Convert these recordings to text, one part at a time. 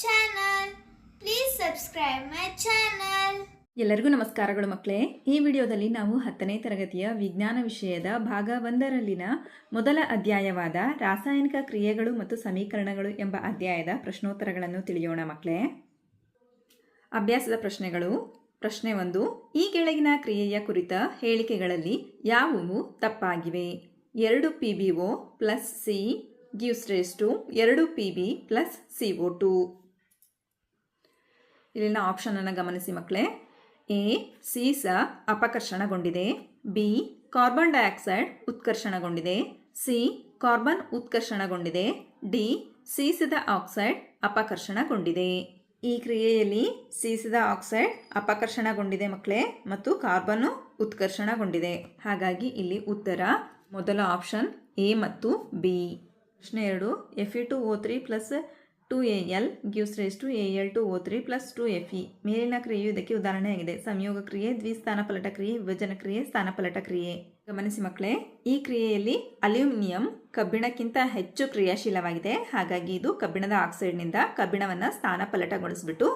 channel. Please subscribe my channel. ಎಲ್ಲರಿಗೂ ನಮಸ್ಕಾರಗಳು ಮಕ್ಕಳೇ. ಈ ವಿಡಿಯೋದಲ್ಲಿ ನಾವು 10ನೇ ತರಗತಿಯ ವಿಜ್ಞಾನ ವಿಷಯದ ಭಾಗ 1ರಲ್ಲಿನ ಮೊದಲ ಅಧ್ಯಾಯವಾದ ರಾಸಾಯನಿಕ ಕ್ರಿಯೆಗಳು ಮತ್ತು ಸಮೀಕರಣಗಳು ಎಂಬ ಅಧ್ಯಾಯದ ಪ್ರಶ್ನೋತ್ತರಗಳನ್ನು ತಿಳಿಯೋಣ ಮಕ್ಕಳೇ. ಅಭ್ಯಾಸದ ಪ್ರಶ್ನೆಗಳು. ಪ್ರಶ್ನೆ 1. ಈ ಕೆಳಗಿನ ಕ್ರಿಯೆಯ ಕುರಿತ ಹೇಳಿಕೆಗಳಲ್ಲಿ ಯಾವುವು ತಪ್ಪಾಗಿವೆ? 2 PbO plus C gives rise to 2 Pb plus CO2. ಇಲ್ಲಿನ ಆಪ್ಷನ್ ಅನ್ನು ಗಮನಿಸಿ ಮಕ್ಕಳೇ. ಎ, ಸೀಸ ಅಪಕರ್ಷಣಗೊಂಡಿದೆ. ಬಿ, ಕಾರ್ಬನ್ ಡೈಆಕ್ಸೈಡ್ ಉತ್ಕರ್ಷಣಗೊಂಡಿದೆ. ಸಿ, ಕಾರ್ಬನ್ ಉತ್ಕರ್ಷಣಗೊಂಡಿದೆ. ಡಿ, ಸೀಸದ ಆಕ್ಸೈಡ್ ಅಪಕರ್ಷಣಗೊಂಡಿದೆ. ಈ ಕ್ರಿಯೆಯಲ್ಲಿ ಸೀಸದ ಆಕ್ಸೈಡ್ ಅಪಕರ್ಷಣಗೊಂಡಿದೆ ಮಕ್ಕಳೇ ಮತ್ತು ಕಾರ್ಬನ್ ಉತ್ಕರ್ಷಣಗೊಂಡಿದೆ. ಹಾಗಾಗಿ ಇಲ್ಲಿ ಉತ್ತರ ಮೊದಲ ಆಪ್ಷನ್ ಎ ಮತ್ತು ಬಿ. ಪ್ರಶ್ನೆ 2. Fe2O3 plus 2Al gives rise to Al2O3 plus 2Fe. ಮೇಲಿನ ಕ್ರಿಯೆಯು ಇದಕ್ಕೆ ಉದಾಹರಣೆಯಾಗಿದೆ. ಸಂಯೋಗ ಕ್ರಿಯೆ, ದ್ವಿಸ್ಥಾನಪಲಟ ಕ್ರಿಯೆ, ವಿಭಜನ ಕ್ರಿಯೆ, ಸ್ಥಾನಪಲಟ ಕ್ರಿಯೆ. ಗಮನಿಸಿ ಮಕ್ಕಳೇ, ಈ ಕ್ರಿಯೆಯಲ್ಲಿ ಅಲ್ಯೂಮಿನಿಯಂ ಕಬ್ಬಿಣಕ್ಕಿಂತ ಹೆಚ್ಚು ಕ್ರಿಯಾಶೀಲವಾಗಿದೆ. ಹಾಗಾಗಿ ಇದು ಕಬ್ಬಿಣದ ಆಕ್ಸೈಡ್ನಿಂದ ಕಬ್ಬಿಣವನ್ನು ಸ್ಥಾನಪಲಟಗೊಳಿಸಿಬಿಟ್ಟು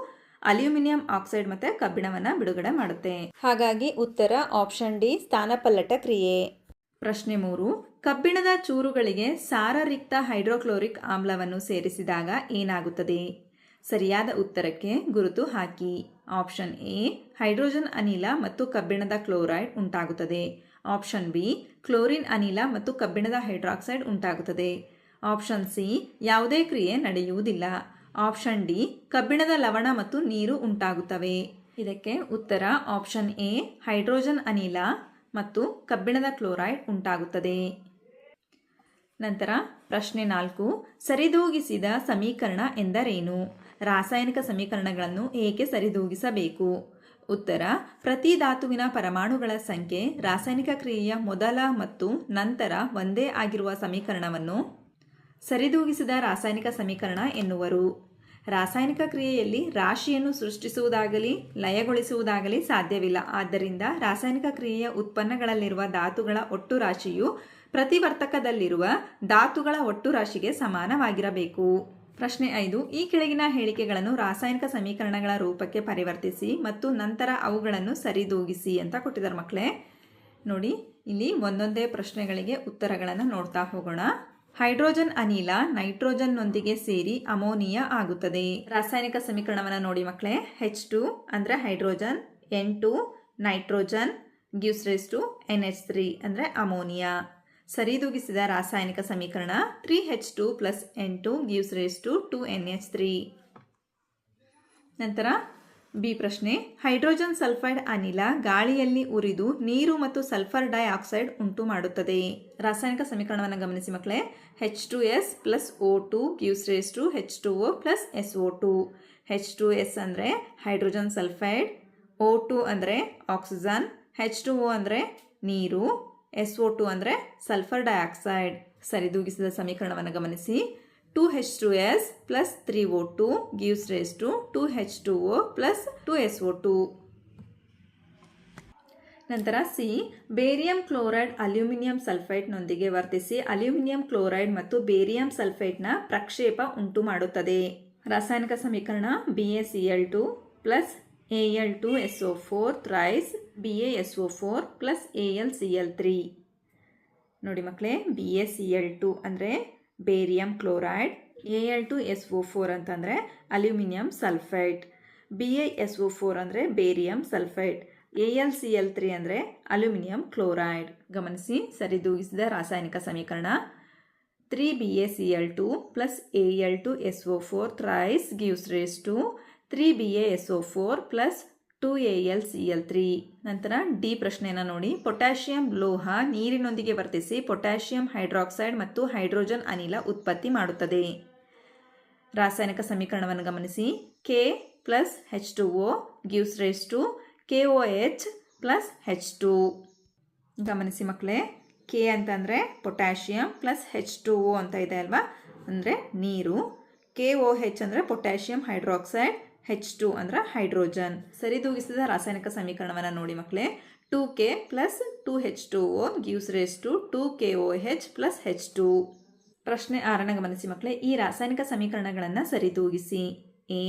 ಅಲ್ಯೂಮಿನಿಯಂ ಆಕ್ಸೈಡ್ ಮತ್ತು ಕಬ್ಬಿಣವನ್ನು ಬಿಡುಗಡೆ ಮಾಡುತ್ತೆ. ಹಾಗಾಗಿ ಉತ್ತರ ಆಪ್ಷನ್ ಡಿ, ಸ್ಥಾನಪಲ್ಲಟ ಕ್ರಿಯೆ. ಪ್ರಶ್ನೆ 3. ಕಬ್ಬಿಣದ ಚೂರುಗಳಿಗೆ ಸಾರರಿಕ್ತ ಹೈಡ್ರೋಕ್ಲೋರಿಕ್ ಆಮ್ಲವನ್ನು ಸೇರಿಸಿದಾಗ ಏನಾಗುತ್ತದೆ? ಸರಿಯಾದ ಉತ್ತರಕ್ಕೆ ಗುರುತು ಹಾಕಿ. ಆಪ್ಷನ್ ಎ, ಹೈಡ್ರೋಜನ್ ಅನಿಲ ಮತ್ತು ಕಬ್ಬಿಣದ ಕ್ಲೋರೈಡ್ ಉಂಟಾಗುತ್ತದೆ. ಆಪ್ಷನ್ ಬಿ, ಕ್ಲೋರಿನ್ ಅನಿಲ ಮತ್ತು ಕಬ್ಬಿಣದ ಹೈಡ್ರಾಕ್ಸೈಡ್ ಉಂಟಾಗುತ್ತದೆ. ಆಪ್ಷನ್ ಸಿ, ಯಾವುದೇ ಕ್ರಿಯೆ ನಡೆಯುವುದಿಲ್ಲ. ಆಪ್ಷನ್ ಡಿ, ಕಬ್ಬಿಣದ ಲವಣ ಮತ್ತು ನೀರು ಉಂಟಾಗುತ್ತವೆ. ಇದಕ್ಕೆ ಉತ್ತರ ಆಪ್ಷನ್ ಎ, ಹೈಡ್ರೋಜನ್ ಅನಿಲ ಮತ್ತು ಕಬ್ಬಿಣದ ಕ್ಲೋರೈಡ್ ಉಂಟಾಗುತ್ತದೆ. ನಂತರ ಪ್ರಶ್ನೆ 4. ಸರಿದೂಗಿಸಿದ ಸಮೀಕರಣ ಎಂದರೇನು? ರಾಸಾಯನಿಕ ಸಮೀಕರಣಗಳನ್ನು ಏಕೆ ಸರಿದೂಗಿಸಬೇಕು? ಉತ್ತರ, ಪ್ರತಿ ಧಾತುವಿನ ಪರಮಾಣುಗಳ ಸಂಖ್ಯೆ ರಾಸಾಯನಿಕ ಕ್ರಿಯೆಯ ಮೊದಲ ಮತ್ತು ನಂತರ ಒಂದೇ ಆಗಿರುವ ಸಮೀಕರಣವನ್ನು ಸರಿದೂಗಿಸಿದ ರಾಸಾಯನಿಕ ಸಮೀಕರಣ ಎನ್ನುವರು. ರಾಸಾಯನಿಕ ಕ್ರಿಯೆಯಲ್ಲಿ ರಾಶಿಯನ್ನು ಸೃಷ್ಟಿಸುವುದಾಗಲಿ ಲಯಗೊಳಿಸುವುದಾಗಲಿ ಸಾಧ್ಯವಿಲ್ಲ. ಆದ್ದರಿಂದ ರಾಸಾಯನಿಕ ಕ್ರಿಯೆಯ ಉತ್ಪನ್ನಗಳಲ್ಲಿರುವ ಧಾತುಗಳ ಒಟ್ಟು ರಾಶಿಯು ಪ್ರತಿವರ್ತಕದಲ್ಲಿರುವ ಧಾತುಗಳ ಒಟ್ಟು ರಾಶಿಗೆ ಸಮಾನವಾಗಿರಬೇಕು. ಪ್ರಶ್ನೆ 5. ಈ ಕೆಳಗಿನ ಹೇಳಿಕೆಗಳನ್ನು ರಾಸಾಯನಿಕ ಸಮೀಕರಣಗಳ ರೂಪಕ್ಕೆ ಪರಿವರ್ತಿಸಿ ಮತ್ತು ನಂತರ ಅವುಗಳನ್ನು ಸರಿದೂಗಿಸಿ ಅಂತ ಕೊಟ್ಟಿದ್ದಾರೆ ಮಕ್ಕಳೇ. ನೋಡಿ, ಇಲ್ಲಿ ಒಂದೊಂದೇ ಪ್ರಶ್ನೆಗಳಿಗೆ ಉತ್ತರಗಳನ್ನು ನೋಡ್ತಾ ಹೋಗೋಣ. ಹೈಡ್ರೋಜನ್ ಅನಿಲ ನೈಟ್ರೋಜನ್ನೊಂದಿಗೆ ಸೇರಿ ಅಮೋನಿಯಾ ಆಗುತ್ತದೆ. ರಾಸಾಯನಿಕ ಸಮೀಕರಣವನ್ನು ನೋಡಿ ಮಕ್ಕಳೇ. H2 ಅಂದರೆ hydrogen, N2 nitrogen gives rise to NH3 ಅಂದರೆ ಅಮೋನಿಯಾ. ಸರಿದೂಗಿಸಿದ ರಾಸಾಯನಿಕ ಸಮೀಕರಣ 3H2 plus N2 gives rise to 2NH3. ನಂತರ ಬಿ ಪ್ರಶ್ನೆ. ಹೈಡ್ರೋಜನ್ ಸಲ್ಫೈಡ್ ಅನಿಲ ಗಾಳಿಯಲ್ಲಿ ಉರಿದು ನೀರು ಮತ್ತು ಸಲ್ಫರ್ ಡೈಆಕ್ಸೈಡ್ ಉಂಟು ಮಾಡುತ್ತದೆ. ರಾಸಾಯನಿಕ ಸಮೀಕರಣವನ್ನು ಗಮನಿಸಿ ಮಕ್ಕಳೇ. H2S plus O2 gives rise to H2O plus SO2. H2S ಅಂದರೆ ಹೈಡ್ರೋಜನ್ ಸಲ್ಫೈಡ್, O2 ಅಂದರೆ ಆಕ್ಸಿಜನ್, H2O ಅಂದರೆ ನೀರು, SO2 ಅಂದರೆ ಸಲ್ಫರ್ ಡೈಆಕ್ಸೈಡ್. ಸರಿದೂಗಿಸಿದ ಸಮೀಕರಣವನ್ನು ಗಮನಿಸಿ. 2H2S plus 3O2 gives rise to 2H2O plus 2SO2. ನಂತರ ಸಿ, ಬೇರಿಯಂ ಕ್ಲೋರೈಡ್ ಅಲ್ಯೂಮಿನಿಯಂ ಸಲ್ಫೈಟ್ನೊಂದಿಗೆ ವರ್ತಿಸಿ aluminium chloride ಮತ್ತು ಬೇರಿಯಂ ಸಲ್ಫೈಟ್ನ ಪ್ರಕ್ಷೇಪ ಉಂಟು ಮಾಡುತ್ತದೆ. ರಾಸಾಯನಿಕ ಸಮೀಕರಣ BaCl2 plus Al2SO4 thrice BaSO4 plus AlCl3. ನೋಡಿ ಮಕ್ಕಳೇ, BaCl2 ಅಂದರೆ ಬೇರಿಯಂ ಕ್ಲೋರೈಡ್, Al2SO4 ಅಂತಂದರೆ ಅಲ್ಯೂಮಿನಿಯಂ ಸಲ್ಫೈಟ್, BaSO4 ಅಂದರೆ ಬೇರಿಯಂ ಸಲ್ಫೈಟ್, AlCl3 ಅಂದರೆ ಅಲ್ಯೂಮಿನಿಯಂ ಕ್ಲೋರೈಡ್. ಗಮನಿಸಿ, ಸರಿದೂಗಿಸಿದ ರಾಸಾಯನಿಕ ಸಮೀಕರಣ 3BaCl2 plus Al2SO4 thrice gives rise to 3BaSO4 plus 2AlCl3. ನಂತರ ಡಿ ಪ್ರಶ್ನೆಯನ್ನು ನೋಡಿ. ಪೊಟ್ಯಾಷಿಯಂ ಲೋಹ ನೀರಿನೊಂದಿಗೆ ವರ್ತಿಸಿ ಪೊಟ್ಯಾಷಿಯಂ ಹೈಡ್ರಾಕ್ಸೈಡ್ ಮತ್ತು ಹೈಡ್ರೋಜನ್ ಅನಿಲ ಉತ್ಪತ್ತಿ ಮಾಡುತ್ತದೆ. ರಾಸಾಯನಿಕ ಸಮೀಕರಣವನ್ನು ಗಮನಿಸಿ. K plus H2O gives rise to KOH plus H2. ಗಮನಿಸಿ ಮಕ್ಕಳೇ, K ಅಂತಂದರೆ ಪೊಟ್ಯಾಷಿಯಂ ಪ್ಲಸ್ H2O ಅಂತ ಇದೆ ಅಲ್ವಾ, ಅಂದರೆ ನೀರು. KOH ಅಂದರೆ ಪೊಟ್ಯಾಷಿಯಂ ಹೈಡ್ರಾಕ್ಸೈಡ್, H2 ಅಂದರೆ ಹೈಡ್ರೋಜನ್. ಸರಿದೂಗಿಸಿದ ರಾಸಾಯನಿಕ ಸಮೀಕರಣವನ್ನು ನೋಡಿ ಮಕ್ಕಳೇ. 2K plus 2H2O gives rise to 2KOH plus H2. ಪ್ರಶ್ನೆ 6ನ ಗಮನಿಸಿ ಮಕ್ಕಳೇ. ಈ ರಾಸಾಯನಿಕ ಸಮೀಕರಣಗಳನ್ನು ಸರಿದೂಗಿಸಿ. A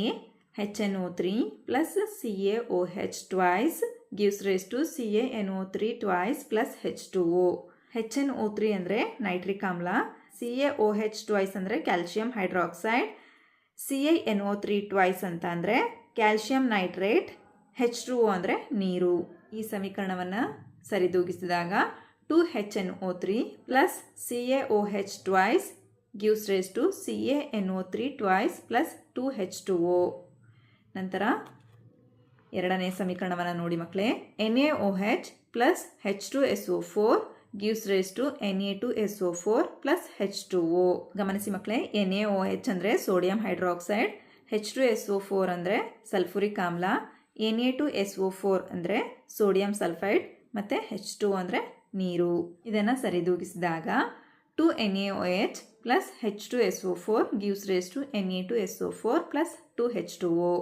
HNO3 plus CaOH twice gives rise to CaNO3 twice plus H2O. HNO3 ಅಂದರೆ ನೈಟ್ರಿಕ್ ಆಮ್ಲ, CaOH ಟ್ವೈಸ್ ಅಂದರೆ ಕ್ಯಾಲ್ಶಿಯಂ ಹೈಡ್ರಾಕ್ಸೈಡ್, CaNO3 ಟ್ವೈಸ್ ಅಂತ ಅಂದರೆ ಕ್ಯಾಲ್ಶಿಯಂ ನೈಟ್ರೇಟ್, H2O ಅಂದರೆ ನೀರು. ಈ ಸಮೀಕರಣವನ್ನು ಸರಿದೂಗಿಸಿದಾಗ 2HNO3 plus CaOH twice gives rise to CaNO3 twice plus 2H2O. ನಂತರ ಎರಡನೇ ಸಮೀಕರಣವನ್ನು ನೋಡಿ ಮಕ್ಕಳೇ. NaOH plus H2SO4 gives rise to Na2SO4 plus H2O. ಗಮನಿಸಿ ಮಕ್ಕಳೇ, NaOH ಅಂದರೆ ಸೋಡಿಯಂ ಹೈಡ್ರಾಕ್ಸೈಡ್, H2SO4 ಅಂದರೆ ಸಲ್ಫುರಿಕ್ ಆಮ್ಲ, Na2SO4 ಅಂದರೆ ಸೋಡಿಯಂ ಸಲ್ಫೈಡ್ ಮತ್ತು H2O ಅಂದರೆ ನೀರು. ಇದನ್ನು ಸರಿದೂಗಿಸಿದಾಗ 2NaOH plus H2SO4 gives rise to Na2SO4 plus 2H2O.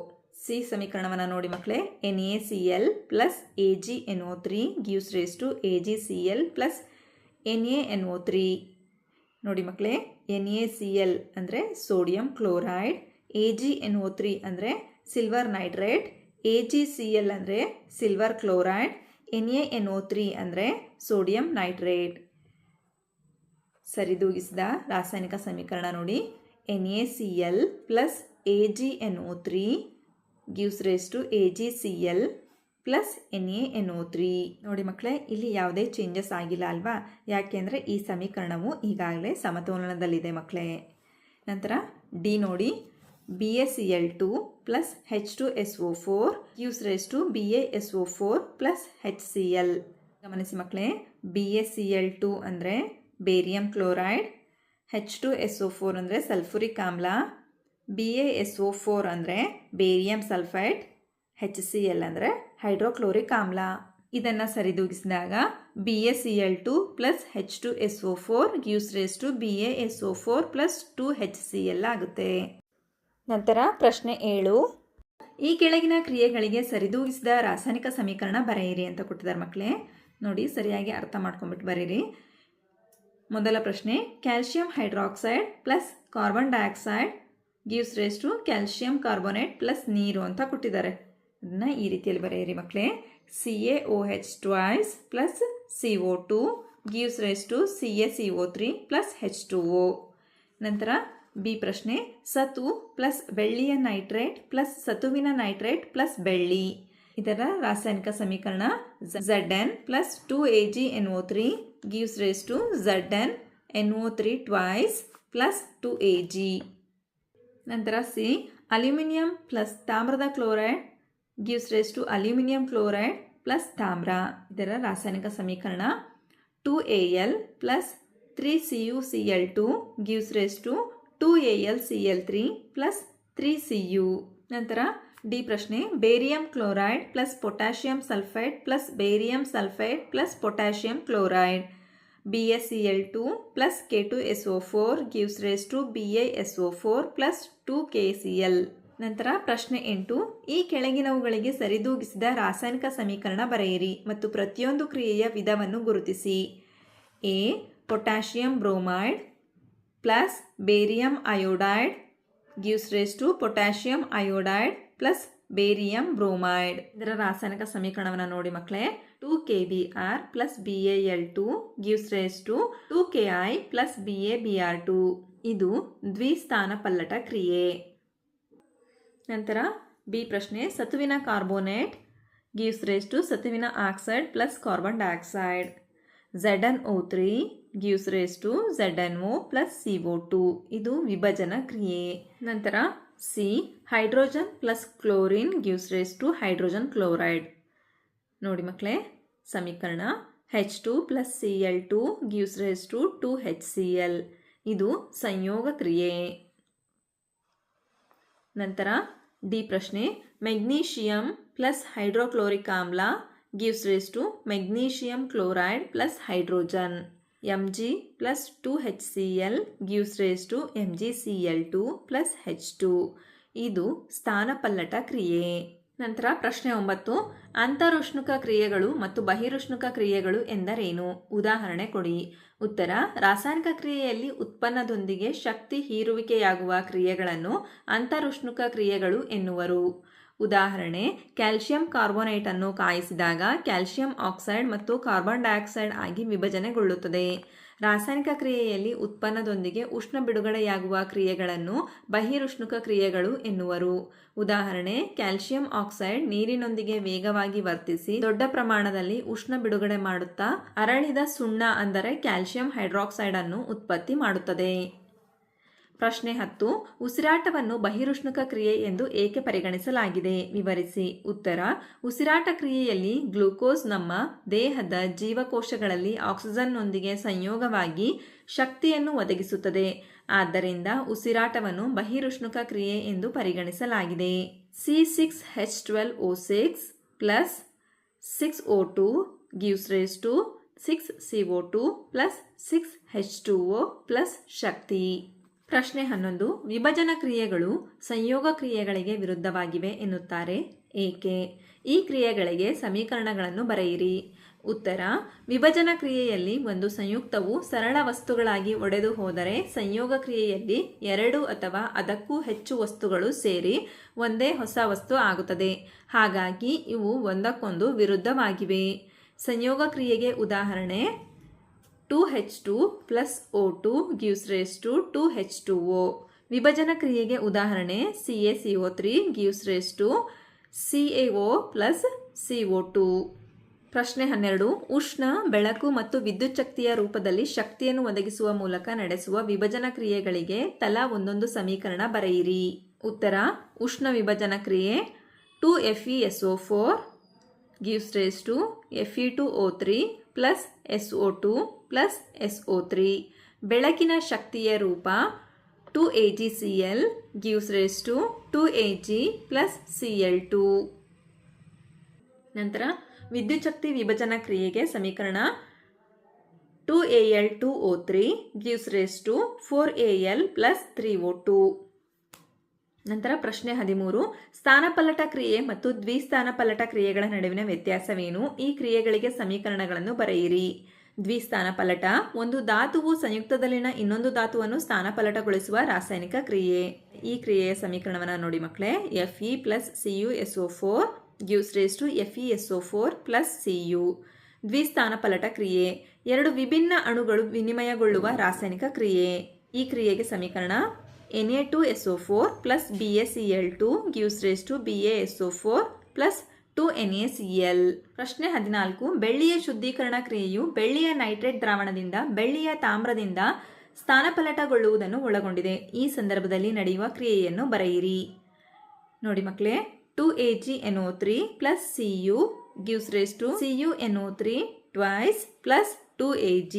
C ಸಮೀಕರಣವನ್ನು ನೋಡಿ ಮಕ್ಕಳೇ. NaCl plus AgNO3 gives rise to AgCl plus NaNO3. ನೋಡಿ ಮಕ್ಕಳೇ, NaCl ಅಂದರೆ ಸೋಡಿಯಂ ಕ್ಲೋರೈಡ್, AgNO3 ಅಂದರೆ ಸಿಲ್ವರ್ ನೈಟ್ರೇಟ್, AgCl ಅಂದರೆ ಸಿಲ್ವರ್ ಕ್ಲೋರೈಡ್, NaNO3 ಅಂದರೆ ಸೋಡಿಯಂ ನೈಟ್ರೇಟ್. ಸರಿದೂಗಿಸಿದ ರಾಸಾಯನಿಕ ಸಮೀಕರಣ ನೋಡಿ. NaCl plus AgNO3 gives rise to AgCl plus NaNO3. ನೋಡಿ ಮಕ್ಕಳೇ, ಇಲ್ಲಿ ಯಾವುದೇ ಚೇಂಜಸ್ ಆಗಿಲ್ಲ ಅಲ್ವಾ? ಯಾಕೆಂದರೆ ಈ ಸಮೀಕರಣವು ಈಗಾಗಲೇ ಸಮತೋಲನದಲ್ಲಿದೆ ಮಕ್ಕಳೇ. ನಂತರ ಡಿ ನೋಡಿ. BaCl2 plus H2SO4 gives rise to BaSO4 plus HCl. ಗಮನಿಸಿ ಮಕ್ಕಳೇ, BaCl2 ಅಂದರೆ ಬೇರಿಯಂ ಕ್ಲೋರೈಡ್, H2SO4 ಅಂದರೆ ಸಲ್ಫುರಿಕ್ ಆಮ್ಲ, BaSO4 ಅಂದರೆ ಬೇರಿಯಂ ಸಲ್ಫೈಡ್, HCl ಅಂದರೆ ಹೈಡ್ರೋಕ್ಲೋರಿಕ್ ಆಮ್ಲ. ಇದನ್ನು ಸರಿದೂಗಿಸಿದಾಗ BaCl2 plus H2SO4 gives rise to BaSO4 plus 2HCl ಆಗುತ್ತೆ. ನಂತರ ಪ್ರಶ್ನೆ 7. ಈ ಕೆಳಗಿನ ಕ್ರಿಯೆಗಳಿಗೆ ಸರಿದೂಗಿಸಿದ ರಾಸಾಯನಿಕ ಸಮೀಕರಣ ಬರೆಯಿರಿ ಅಂತ ಕೊಟ್ಟಿದ್ದಾರೆ ಮಕ್ಕಳೇ. ನೋಡಿ, ಸರಿಯಾಗಿ ಅರ್ಥ ಮಾಡ್ಕೊಂಬಿಟ್ಟು ಬರೀರಿ. ಮೊದಲ ಪ್ರಶ್ನೆ, calcium hydroxide plus carbon dioxide gives rise to calcium carbonate plus ನೀರು ಅಂತ ಕೊಟ್ಟಿದ್ದಾರೆ. ಅದನ್ನು ಈ ರೀತಿಯಲ್ಲಿ ಬರೆಯಿರಿ ಮಕ್ಕಳೇ. CaOH twice plus CO2 gives rise to CaCO3 plus H2O. ನಂತರ ಬಿ ಪ್ರಶ್ನೆ, ಸತು ಪ್ಲಸ್ ಬೆಳ್ಳಿಯ ನೈಟ್ರೇಟ್ ಪ್ಲಸ್ ಸತುವಿನ ನೈಟ್ರೇಟ್ ಪ್ಲಸ್ ಬೆಳ್ಳಿ. ಇದರ ರಾಸಾಯನಿಕ ಸಮೀಕರಣ Zn plus 2AgNO3 gives rise to ZnNO3 twice plus 2Ag. ನಂತರ ಸಿ, ಅಲ್ಯೂಮಿನಿಯಂ ಪ್ಲಸ್ ತಾಮ್ರದ chloride gives rise to aluminium chloride plus ತಾಮ್ರ. ಇದರ ರಾಸಾಯನಿಕ ಸಮೀಕರಣ 2Al plus 3CuCl2 gives rise to 2AlCl3 plus 3Cu. ನಂತರ ಡಿ ಪ್ರಶ್ನೆ, barium chloride plus potassium sulphide plus barium sulphide plus potassium chloride. BaCl2 plus K2SO4 gives rise to BaSO4 plus 2KCl. ನಂತರ ಪ್ರಶ್ನೆ 8. ಈ ಕೆಳಗಿನವುಗಳಿಗೆ ಸರಿದೂಗಿಸಿದ ರಾಸಾಯನಿಕ ಸಮೀಕರಣ ಬರೆಯಿರಿ ಮತ್ತು ಪ್ರತಿಯೊಂದು ಕ್ರಿಯೆಯ ವಿಧವನ್ನು ಗುರುತಿಸಿ. A, potassium bromide plus barium iodide gives rise to potassium iodide plus barium bromide. ಇದರ ರಾಸಾಯನಿಕ ಸಮೀಕರಣವನ್ನು ನೋಡಿ ಮಕ್ಕಳೇ. 2KBr plus BaL2 gives rise to 2Ki plus BaBr2. ಇದು ದ್ವಿಸ್ಥಾನ ಪಲ್ಲಟ ಕ್ರಿಯೆ. ನಂತರ ಬಿ ಪ್ರಶ್ನೆ, ಸತುವಿನ ಕಾರ್ಬೋನೇಟ್ gives rise to ಸತುವಿನ oxide plus carbon dioxide. ZnO3 gives rise to ZnO plus CO2. ಇದು ವಿಭಜನ ಕ್ರಿಯೆ. ನಂತರ C, hydrogen plus chlorine gives rise to hydrogen chloride. ನೋಡಿ ಮಕ್ಕಳೇ, ಸಮೀಕರಣ H2 plus Cl2 gives rise to 2HCl. ಇದು ಸಂಯೋಗ ಕ್ರಿಯೆ. ನಂತರ ಡಿ ಪ್ರಶ್ನೆ, ಮೆಗ್ನೀಷಿಯಂ ಪ್ಲಸ್ ಹೈಡ್ರೋಕ್ಲೋರಿಕ್ ಆಮ್ಲ gives rise to magnesium chloride plus hydrogen. Mg plus 2HCl gives rise to MgCl2 plus H2. ಇದು ಸ್ಥಾನಪಲ್ಲಟ ಕ್ರಿಯೆ. ನಂತರ ಪ್ರಶ್ನೆ 9, ಅಂತರುಷ್ಣುಕ ಕ್ರಿಯೆಗಳು ಮತ್ತು ಬಹಿರುಷ್ಣುಕ ಕ್ರಿಯೆಗಳು ಎಂದರೇನು? ಉದಾಹರಣೆ ಕೊಡಿ. ಉತ್ತರ: ರಾಸಾಯನಿಕ ಕ್ರಿಯೆಯಲ್ಲಿ ಉತ್ಪನ್ನದೊಂದಿಗೆ ಶಕ್ತಿ ಹೀರುವಿಕೆಯಾಗುವ ಕ್ರಿಯೆಗಳನ್ನು ಅಂತರುಷ್ಣುಕ ಕ್ರಿಯೆಗಳು ಎನ್ನುವರು. ಉದಾಹರಣೆ: ಕ್ಯಾಲ್ಸಿಯಂ ಕಾರ್ಬೋನೇಟ್ ಅನ್ನು ಕಾಯಿಸಿದಾಗ ಕ್ಯಾಲ್ಸಿಯಂ ಆಕ್ಸೈಡ್ ಮತ್ತು ಕಾರ್ಬನ್ ಡೈಆಕ್ಸೈಡ್ ಆಗಿ ವಿಭಜನೆಗೊಳ್ಳುತ್ತದೆ. ರಾಸಾಯನಿಕ ಕ್ರಿಯೆಯಲ್ಲಿ ಉತ್ಪನ್ನದೊಂದಿಗೆ ಉಷ್ಣ ಬಿಡುಗಡೆಯಾಗುವ ಕ್ರಿಯೆಗಳನ್ನು ಬಹಿರುಷ್ಣುಕ ಕ್ರಿಯೆಗಳು ಎನ್ನುವರು. ಉದಾಹರಣೆ: ಕ್ಯಾಲ್ಸಿಯಂ ಆಕ್ಸೈಡ್ ನೀರಿನೊಂದಿಗೆ ವೇಗವಾಗಿ ವರ್ತಿಸಿ ದೊಡ್ಡ ಪ್ರಮಾಣದಲ್ಲಿ ಉಷ್ಣ ಬಿಡುಗಡೆ ಮಾಡುತ್ತಾ ಅರಳಿದ ಸುಣ್ಣ ಅಂದರೆ ಕ್ಯಾಲ್ಸಿಯಂ ಹೈಡ್ರಾಕ್ಸೈಡ್ ಅನ್ನು ಉತ್ಪತ್ತಿ ಮಾಡುತ್ತದೆ. ಪ್ರಶ್ನೆ 10, ಉಸಿರಾಟವನ್ನು ಬಹಿರುಷ್ಣುಕ ಕ್ರಿಯೆ ಎಂದು ಏಕೆ ಪರಿಗಣಿಸಲಾಗಿದೆ? ವಿವರಿಸಿ. ಉತ್ತರ: ಉಸಿರಾಟ ಕ್ರಿಯೆಯಲ್ಲಿ ಗ್ಲೂಕೋಸ್ ನಮ್ಮ ದೇಹದ ಜೀವಕೋಶಗಳಲ್ಲಿ ಆಕ್ಸಿಜನ್ನೊಂದಿಗೆ ಸಂಯೋಗವಾಗಿ ಶಕ್ತಿಯನ್ನು ಒದಗಿಸುತ್ತದೆ. ಆದ್ದರಿಂದ ಉಸಿರಾಟವನ್ನು ಬಹಿರುಷ್ಣುಕ ಕ್ರಿಯೆ ಎಂದು ಪರಿಗಣಿಸಲಾಗಿದೆ. C6H12O6 plus 6O2 gives rise to 6CO2 plus 6H2O plus ಶಕ್ತಿ. ಪ್ರಶ್ನೆ 11, ವಿಭಜನ ಕ್ರಿಯೆಗಳು ಸಂಯೋಗ ಕ್ರಿಯೆಗಳಿಗೆ ವಿರುದ್ಧವಾಗಿವೆ ಎನ್ನುತ್ತಾರೆ. ಏಕೆ? ಈ ಕ್ರಿಯೆಗಳಿಗೆ ಸಮೀಕರಣಗಳನ್ನು ಬರೆಯಿರಿ. ಉತ್ತರ: ವಿಭಜನ ಕ್ರಿಯೆಯಲ್ಲಿ ಒಂದು ಸಂಯುಕ್ತವು ಸರಳ ವಸ್ತುಗಳಾಗಿ ಒಡೆದು ಹೋದರೆ ಸಂಯೋಗ ಕ್ರಿಯೆಯಲ್ಲಿ 2 ಅಥವಾ ಅದಕ್ಕೂ ಹೆಚ್ಚು ವಸ್ತುಗಳು ಸೇರಿ ಒಂದೇ ಹೊಸ ವಸ್ತು ಆಗುತ್ತದೆ. ಹಾಗಾಗಿ ಇವು ಒಂದಕ್ಕೊಂದು ವಿರುದ್ಧವಾಗಿವೆ. ಸಂಯೋಗ ಕ್ರಿಯೆಗೆ ಉದಾಹರಣೆ 2H2 plus O2 gives rise to 2H2O. ವಿಭಜನ ಕ್ರಿಯೆಗೆ ಉದಾಹರಣೆ CaCO3 gives rise to CaO plus CO2. ಪ್ರಶ್ನೆ 12, ಉಷ್ಣ, ಬೆಳಕು ಮತ್ತು ವಿದ್ಯುತ್ ಶಕ್ತಿಯ ರೂಪದಲ್ಲಿ ಶಕ್ತಿಯನ್ನು ಒದಗಿಸುವ ಮೂಲಕ ನಡೆಸುವ ವಿಭಜನ ಕ್ರಿಯೆಗಳಿಗೆ ತಲಾ ಒಂದೊಂದು ಸಮೀಕರಣ ಬರೆಯಿರಿ. ಉತ್ತರ: ಉಷ್ಣ ವಿಭಜನ ಕ್ರಿಯೆ 2FeSO4 gives rise to Fe2O3 plus SO2 plus SO3. ಬೆಳಕಿನ ಶಕ್ತಿಯ ರೂಪ 2AgCl gives rise to 2Ag plus Cl2. ನಂತರ ವಿದ್ಯುತ್ ಶಕ್ತಿ ವಿಭಜನಾ ಕ್ರಿಯೆಗೆ ಸಮೀಕರಣ 2Al2O3 gives rise to 4Al plus 3O2. ನಂತರ ಪ್ರಶ್ನೆ 13, ಸ್ಥಾನಪಲ್ಲಟ ಕ್ರಿಯೆ ಮತ್ತು ದ್ವಿಸ್ಥಾನಪಲ್ಲಟ ಕ್ರಿಯೆಗಳ ನಡುವಿನ ವ್ಯತ್ಯಾಸವೇನು? ಈ ಕ್ರಿಯೆಗಳಿಗೆ ಸಮೀಕರಣಗಳನ್ನು ಬರೆಯಿರಿ. ದ್ವಿಸ್ಥಾನಪಲ್ಲಟ: ಒಂದು ಧಾತುವು ಸಂಯುಕ್ತದಲ್ಲಿನ ಇನ್ನೊಂದು ಧಾತುವನ್ನು ಸ್ಥಾನಪಲ್ಲಟಗೊಳಿಸುವ ರಾಸಾಯನಿಕ ಕ್ರಿಯೆ. ಈ ಕ್ರಿಯೆಯ ಸಮೀಕರಣವನ್ನು ನೋಡಿ ಮಕ್ಕಳೇ. Fe plus CuSO4 gives rise to FeSO4 plus Cu. ದ್ವಿಸ್ಥಾನಪಲ್ಲಟ ಕ್ರಿಯೆ: ಎರಡು ವಿಭಿನ್ನ ಅಣುಗಳು ವಿನಿಮಯಗೊಳ್ಳುವ ರಾಸಾಯನಿಕ ಕ್ರಿಯೆ. ಈ ಕ್ರಿಯೆಗೆ ಸಮೀಕರಣ Na2SO4 plus BaCl2 gives rise to BaSO4 plus 2NaCl. ಪ್ರಶ್ನೆ 14, ಬೆಳ್ಳಿಯ ಶುದ್ಧೀಕರಣ ಕ್ರಿಯೆಯು ಬೆಳ್ಳಿಯ ನೈಟ್ರೇಟ್ ದ್ರಾವಣದಿಂದ ಬೆಳ್ಳಿಯ ತಾಮ್ರದಿಂದ ಸ್ಥಾನಪಲ್ಲಟಗೊಳ್ಳುವುದನ್ನು ಒಳಗೊಂಡಿದೆ. ಈ ಸಂದರ್ಭದಲ್ಲಿ ನಡೆಯುವ ಕ್ರಿಯೆಯನ್ನು ಬರೆಯಿರಿ. ನೋಡಿ ಮಕ್ಕಳೇ, 2AgNO3 plus Cu gives rise to CuNO3 twice plus 2Ag.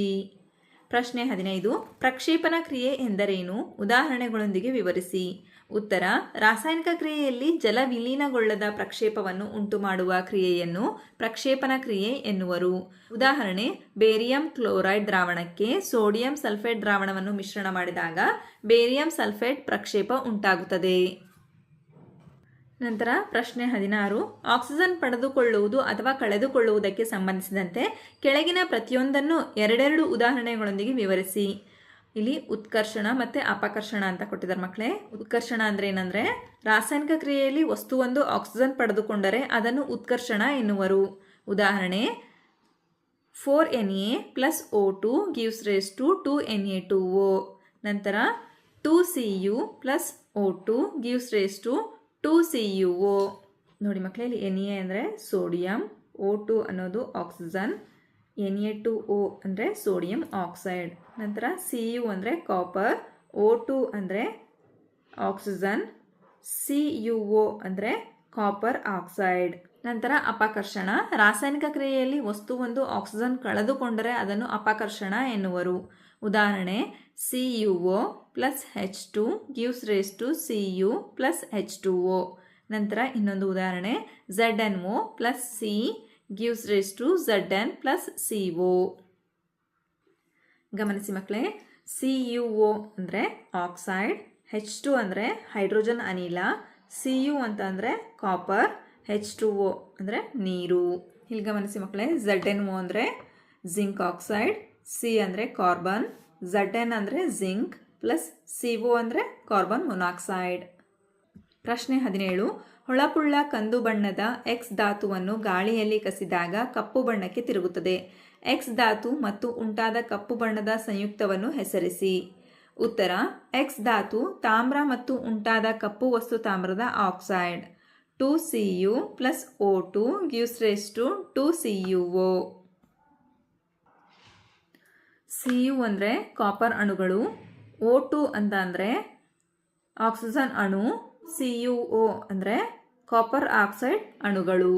ಪ್ರಶ್ನೆ 15, ಪ್ರಕ್ಷೇಪಣ ಕ್ರಿಯೆ ಎಂದರೇನು? ಉದಾಹರಣೆಗಳೊಂದಿಗೆ ವಿವರಿಸಿ. ಉತ್ತರ: ರಾಸಾಯನಿಕ ಕ್ರಿಯೆಯಲ್ಲಿ ಜಲ ವಿಲೀನಗೊಳ್ಳದ ಪ್ರಕ್ಷೇಪವನ್ನು ಉಂಟುಮಾಡುವ ಕ್ರಿಯೆಯನ್ನು ಪ್ರಕ್ಷೇಪಣ ಕ್ರಿಯೆ ಎನ್ನುವರು. ಉದಾಹರಣೆ: ಬೇರಿಯಂ ಕ್ಲೋರೈಡ್ ದ್ರಾವಣಕ್ಕೆ ಸೋಡಿಯಂ ಸಲ್ಫೇಟ್ ದ್ರಾವಣವನ್ನು ಮಿಶ್ರಣ ಮಾಡಿದಾಗ ಬೇರಿಯಂ ಸಲ್ಫೇಟ್ ಪ್ರಕ್ಷೇಪ ಉಂಟಾಗುತ್ತದೆ. ನಂತರ ಪ್ರಶ್ನೆ 16, ಆಕ್ಸಿಜನ್ ಪಡೆದುಕೊಳ್ಳುವುದು ಅಥವಾ ಕಳೆದುಕೊಳ್ಳುವುದಕ್ಕೆ ಸಂಬಂಧಿಸಿದಂತೆ ಕೆಳಗಿನ ಪ್ರತಿಯೊಂದನ್ನು ಎರಡೆರಡು ಉದಾಹರಣೆಗಳೊಂದಿಗೆ ವಿವರಿಸಿ. ಇಲ್ಲಿ ಉತ್ಕರ್ಷಣ ಮತ್ತು ಅಪಕರ್ಷಣ ಅಂತ ಕೊಟ್ಟಿದ್ದಾರೆ ಮಕ್ಕಳೇ. ಉತ್ಕರ್ಷಣ ಅಂದರೆ ಏನಂದರೆ, ರಾಸಾಯನಿಕ ಕ್ರಿಯೆಯಲ್ಲಿ ವಸ್ತುವೊಂದು ಆಕ್ಸಿಜನ್ ಪಡೆದುಕೊಂಡರೆ ಅದನ್ನು ಉತ್ಕರ್ಷಣ ಎನ್ನುವರು. ಉದಾಹರಣೆ 4Na plus O2 gives rise to 2Na2O. ನಂತರ 2Cu plus O2 gives rise to 2CuO. ನೋಡಿ ಮಕ್ಕಳೇ, ಇಲ್ಲಿ Na ಅಂದರೆ ಸೋಡಿಯಂ, O2 ಅನ್ನೋದು ಆಕ್ಸಿಜನ್, Na2O ಅಂದರೆ ಸೋಡಿಯಂ ಆಕ್ಸೈಡ್. ನಂತರ Cu ಅಂದರೆ ಕಾಪರ್, O2 ಅಂದರೆ ಆಕ್ಸಿಜನ್, CuO ಅಂದರೆ ಕಾಪರ್ ಆಕ್ಸೈಡ್. ನಂತರ ಅಪಕರ್ಷಣ: ರಾಸಾಯನಿಕ ಕ್ರಿಯೆಯಲ್ಲಿ ವಸ್ತುವೊಂದು ಆಕ್ಸಿಜನ್ ಕಳೆದುಕೊಂಡರೆ ಅದನ್ನು ಅಪಕರ್ಷಣ ಎನ್ನುವರು. ಉದಾಹರಣೆ CuO plus H2 gives rise to Cu plus H2O. ನಂತರ ಇನ್ನೊಂದು ಉದಾಹರಣೆ ZnO plus C gives rise to Zn plus CO. ಗಮನಿಸಿ ಮಕ್ಕಳೇ, CuO ಅಂದರೆ ಆಕ್ಸೈಡ್, H2 ಅಂದರೆ ಹೈಡ್ರೋಜನ್ ಅನಿಲ, Cu ಅಂತ ಅಂದರೆ ಕಾಪರ್, H2O ಅಂದರೆ ನೀರು. ಇಲ್ಲಿ ಗಮನಿಸಿ ಮಕ್ಕಳೇ, ZnO ಅಂದರೆ ಜಿಂಕ್ ಆಕ್ಸೈಡ್, ಸಿ ಅಂದರೆ ಕಾರ್ಬನ್, Zn ಅಂದರೆ ಜಿಂಕ್ ಪ್ಲಸ್ CO ಅಂದರೆ ಕಾರ್ಬನ್ ಮೊನಾಕ್ಸೈಡ್. ಪ್ರಶ್ನೆ 17. ಹೊಳಪುಳ್ಳ ಕಂದು ಬಣ್ಣದ ಎಕ್ಸ್ ಧಾತುವನ್ನು ಗಾಳಿಯಲ್ಲಿ ಕಸಿದಾಗ ಕಪ್ಪು ಬಣ್ಣಕ್ಕೆ ತಿರುಗುತ್ತದೆ. ಎಕ್ಸ್ ಧಾತು ಮತ್ತು ಉಂಟಾದ ಕಪ್ಪು ಬಣ್ಣದ ಸಂಯುಕ್ತವನ್ನು ಹೆಸರಿಸಿ. ಉತ್ತರ: ಎಕ್ಸ್ ಧಾತು ತಾಮ್ರ ಮತ್ತು ಉಂಟಾದ ಕಪ್ಪು ವಸ್ತು ತಾಮ್ರದ oxide. 2Cu plus O2 gives rise to 2CuO. Cu ಅಂದರೆ ಕಾಪರ್ ಅಣುಗಳು, O2 ಅಂತ ಅಂದರೆ ಆಕ್ಸಿಜನ್ ಅಣು, CuO ಅಂದರೆ ಕಾಪರ್ ಆಕ್ಸೈಡ್ ಅಣುಗಳು.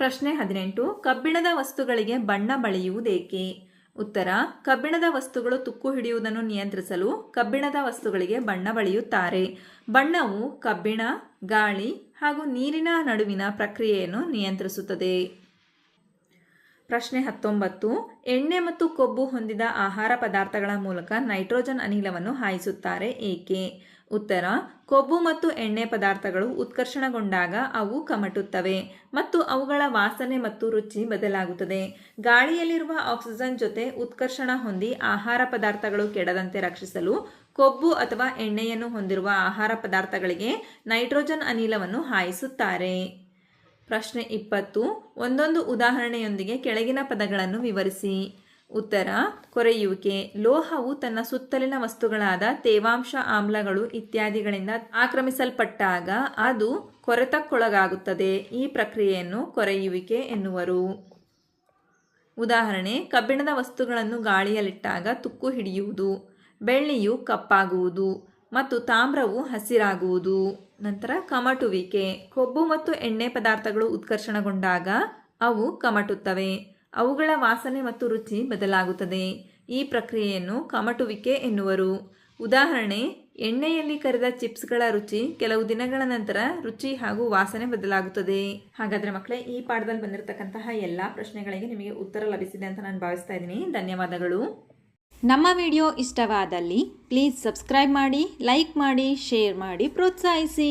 ಪ್ರಶ್ನೆ 18. ಕಬ್ಬಿಣದ ವಸ್ತುಗಳಿಗೆ ಬಣ್ಣ ಬಳಿಯುವುದೇಕೆ? ಉತ್ತರ: ಕಬ್ಬಿಣದ ವಸ್ತುಗಳು ತುಕ್ಕು ಹಿಡಿಯುವುದನ್ನು ನಿಯಂತ್ರಿಸಲು ಕಬ್ಬಿಣದ ವಸ್ತುಗಳಿಗೆ ಬಣ್ಣ ಬಳಿಯುತ್ತಾರೆ. ಬಣ್ಣವು ಕಬ್ಬಿಣ, ಗಾಳಿ ಹಾಗೂ ನೀರಿನ ನಡುವಿನ ಪ್ರಕ್ರಿಯೆಯನ್ನು ನಿಯಂತ್ರಿಸುತ್ತದೆ. ಪ್ರಶ್ನೆ 19. ಎಣ್ಣೆ ಮತ್ತು ಕೊಬ್ಬು ಹೊಂದಿದ ಆಹಾರ ಪದಾರ್ಥಗಳ ಮೂಲಕ ನೈಟ್ರೋಜನ್ ಅನಿಲವನ್ನು ಹಾಯಿಸುತ್ತಾರೆ ಏಕೆ? ಉತ್ತರ: ಕೊಬ್ಬು ಮತ್ತು ಎಣ್ಣೆ ಪದಾರ್ಥಗಳು ಉತ್ಕರ್ಷಣಗೊಂಡಾಗ ಅವು ಕಮಟುತ್ತವೆ ಮತ್ತು ಅವುಗಳ ವಾಸನೆ ಮತ್ತು ರುಚಿ ಬದಲಾಗುತ್ತದೆ. ಗಾಳಿಯಲ್ಲಿರುವ ಆಕ್ಸಿಜನ್ ಜೊತೆ ಉತ್ಕರ್ಷಣ ಹೊಂದಿ ಆಹಾರ ಪದಾರ್ಥಗಳು ಕೆಡದಂತೆ ರಕ್ಷಿಸಲು ಕೊಬ್ಬು ಅಥವಾ ಎಣ್ಣೆಯನ್ನು ಹೊಂದಿರುವ ಆಹಾರ ಪದಾರ್ಥಗಳಿಗೆ ನೈಟ್ರೋಜನ್ ಅನಿಲವನ್ನು ಹಾಯಿಸುತ್ತಾರೆ. ಪ್ರಶ್ನೆ 20. ಒಂದೊಂದು ಉದಾಹರಣೆಯೊಂದಿಗೆ ಕೆಳಗಿನ ಪದಗಳನ್ನು ವಿವರಿಸಿ. ಉತ್ತರ: ಕೊರೆಯುವಿಕೆ. ಲೋಹವು ತನ್ನ ಸುತ್ತಲಿನ ವಸ್ತುಗಳಾದ ತೇವಾಂಶ, ಆಮ್ಲಗಳು ಇತ್ಯಾದಿಗಳಿಂದ ಆಕ್ರಮಿಸಲ್ಪಟ್ಟಾಗ ಅದು ಕೊರೆತಕ್ಕೊಳಗಾಗುತ್ತದೆ. ಈ ಪ್ರಕ್ರಿಯೆಯನ್ನು ಕೊರೆಯುವಿಕೆ ಎನ್ನುವರು. ಉದಾಹರಣೆ: ಕಬ್ಬಿಣದ ವಸ್ತುಗಳನ್ನು ಗಾಳಿಯಲ್ಲಿಟ್ಟಾಗ ತುಕ್ಕು ಹಿಡಿಯುವುದು, ಬೆಳ್ಳಿಯು ಕಪ್ಪಾಗುವುದು ಮತ್ತು ತಾಮ್ರವು ಹಸಿರಾಗುವುದು. ನಂತರ ಕಮಟುವಿಕೆ. ಕೊಬ್ಬು ಮತ್ತು ಎಣ್ಣೆ ಪದಾರ್ಥಗಳು ಉತ್ಕರ್ಷಣಗೊಂಡಾಗ ಅವು ಕಮಟುತ್ತವೆ. ಅವುಗಳ ವಾಸನೆ ಮತ್ತು ರುಚಿ ಬದಲಾಗುತ್ತದೆ. ಈ ಪ್ರಕ್ರಿಯೆಯನ್ನು ಕಮಟುವಿಕೆ ಎನ್ನುವರು. ಉದಾಹರಣೆ: ಎಣ್ಣೆಯಲ್ಲಿ ಕರಿದ ಚಿಪ್ಸ್ಗಳ ರುಚಿ ಕೆಲವು ದಿನಗಳ ನಂತರ ರುಚಿ ಹಾಗೂ ವಾಸನೆ ಬದಲಾಗುತ್ತದೆ. ಹಾಗಾದರೆ ಮಕ್ಕಳೇ, ಈ ಪಾಠದಲ್ಲಿ ಬಂದಿರತಕ್ಕಂತಹ ಎಲ್ಲ ಪ್ರಶ್ನೆಗಳಿಗೆ ನಿಮಗೆ ಉತ್ತರ ಲಭಿಸಿದೆ ಅಂತ ನಾನು ಭಾವಿಸ್ತಾ ಇದ್ದೀನಿ. ಧನ್ಯವಾದಗಳು. ನಮ್ಮ ವಿಡಿಯೋ ಇಷ್ಟವಾದಲ್ಲಿ ಪ್ಲೀಸ್ ಸಬ್ಸ್ಕ್ರೈಬ್ ಮಾಡಿ, ಲೈಕ್ ಮಾಡಿ, ಶೇರ್ ಮಾಡಿ, ಪ್ರೋತ್ಸಾಹಿಸಿ.